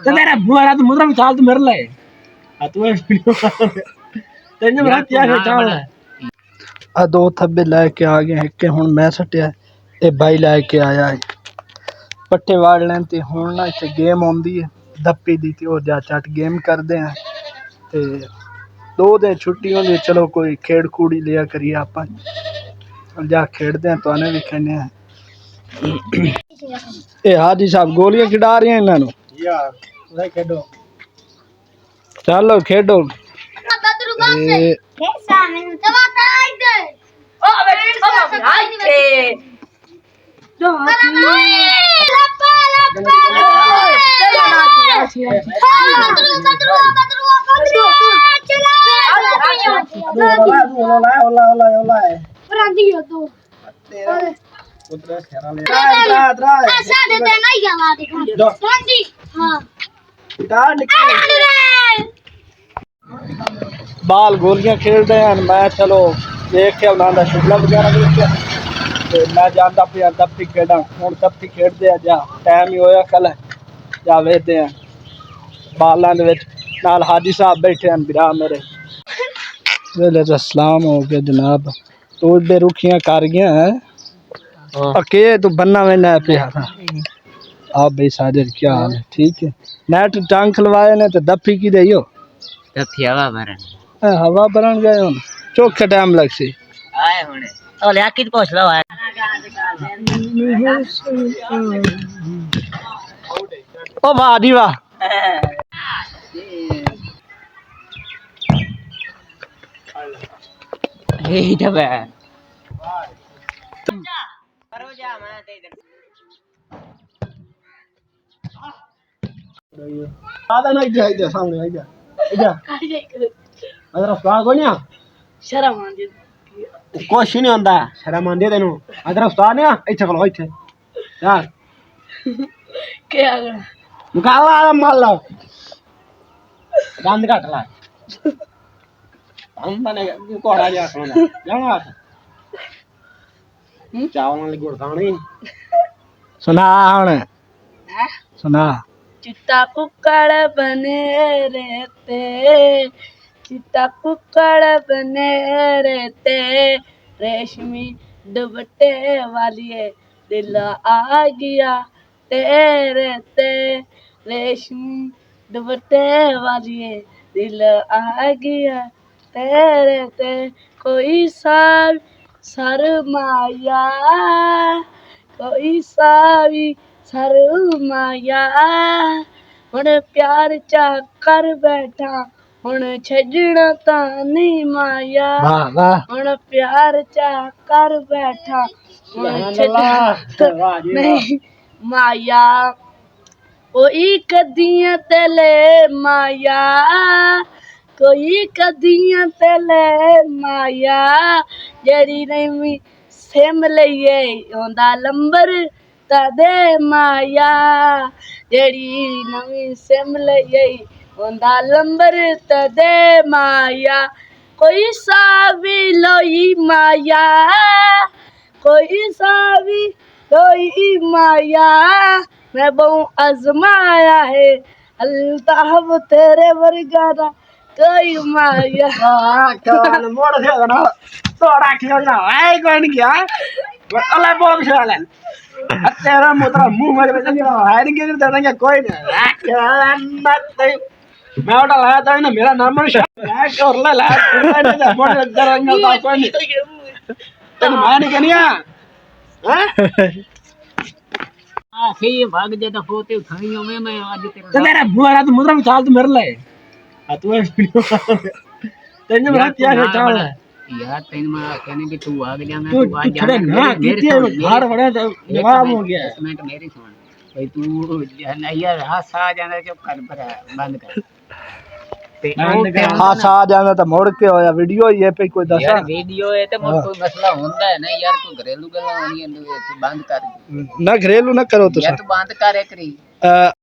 तो तेरा बुआ तो मुद्रा में चाल तो मेरे लिए आ तू वीडियो तेने मेरा क्या है चाल आ दो थब्बे लेके आ गए हैं कि हुन मैं सटिया ए भाई लेके आया है पट्टे वाड़ लें ते हुन ना इत्थे गेम आउंदी है दप्पी दी ते ओ जा चट गेम करदे हैं ते दो दिन छुट्टी होंदी चलो कोई खेड़ कूड़ी लिया करिए आपां जा खेड़दे हैं तो आने भी खेने हैं ए हाजी साहब गोलियां खिडा रहे हैं इन्हां नु यार नहीं खेडो चलो खेडो बाल गोलियां खेल रहे हैं मैं चलो देख के उन्होंने शुगला वगैरह ते मैं जाता पिया दप्पी खेड़ा हूँ दप्पी खेड़ते हैं जा टाइम ही होया कल जा वेखते हैं बालों के नाल हाजी साहब बैठे हैं बिरा मेरे वेले तो सलाम हो गया जनाब तू इधर रुखियां कर गया है अके तू बन्ना में ना पिया था आप भाई साजिद क्या हाल है ठीक है नेट टांग खलवाए ने तो दप्पी की दई हो दप्पी हवा भरन गए हो चोखे टाइम लग सी आए हुने ओले आकी तो पूछ लो ओ वाह जी वाह यही तो है करो जा मैं दे दे आदा ना इधर सामने इधर अगर उस्ताद को नहीं शर्म आंदी कुछ नहीं होंदा शर्म आंदी तेनू अगर उस्ताद ने इथे खलो इथे यार क्या कर मुकाबला मार लो गंद घट ला हम बने कोड़ा जा सुना जाना चावल वाली गुड़ खानी सुना हुन सुना चिट्टा कुक्कड़ बने रहते चिट्टा कुक्कड़ बने रहते रेशमी दुपट्टे वाली दिल आ गया तेरे ते रेशमी दुपट्टे वाली दिल आ गया तेरे ते कोई साल शर्माया कोई सावी शर्माया हुण प्यार चा कर बैठा हुण छड्डना तां नहीं माया हुण प्यार चा कर बैठा हुण छड्डना नहीं माया कोई कदियां तेले माया कोई कदियां तेले माया जेड़ी नहीं सिम लइए औंदा लंबर तदे माया जेड़ी नवी सिम लइए औंदा लंबर तदे माया कोई सावी लोई माया कोई सावी लोई माया मैं बहु आजमाया है अल्ताफ तेरे वर्गा दा कोई माया मोड़ से ना तोड़ा खेल ना है कौन क्या अल्लाह बहुत शाल है तेरा मुतरा मुंह में बजा के है नहीं के देना कोई नहीं मैं उठा लाया था ना मेरा नाम है और ले ला नहीं मोड़ करेंगे तो कोई नहीं तेन मैं नहीं कनिया हैं आखी भाग जे तो होते उठाइयो में मैं आज तेरा तो तेरा बुआ तो मुद्रा में चाल तो मेरे लिए आ तू वीडियो तेने मेरा क्या है चाल है यार तेन मैं कहने कि तू आ गया मैं तू आज जा ना कितने घर बड़े तो जवाब हो गया मिनट मेरी सुन भाई तू यार हाथ आ जाना चुप कर पर बंद कर हाथ आ जाना तो मोड़ के होया वीडियो ही है पे कोई दस यार वीडियो है तो मोर कोई मसला होंदा है ना यार तू घरेलू गल्ला होनी है बंद कर ना घरेलू ना करो तो यार तू बंद कर एक री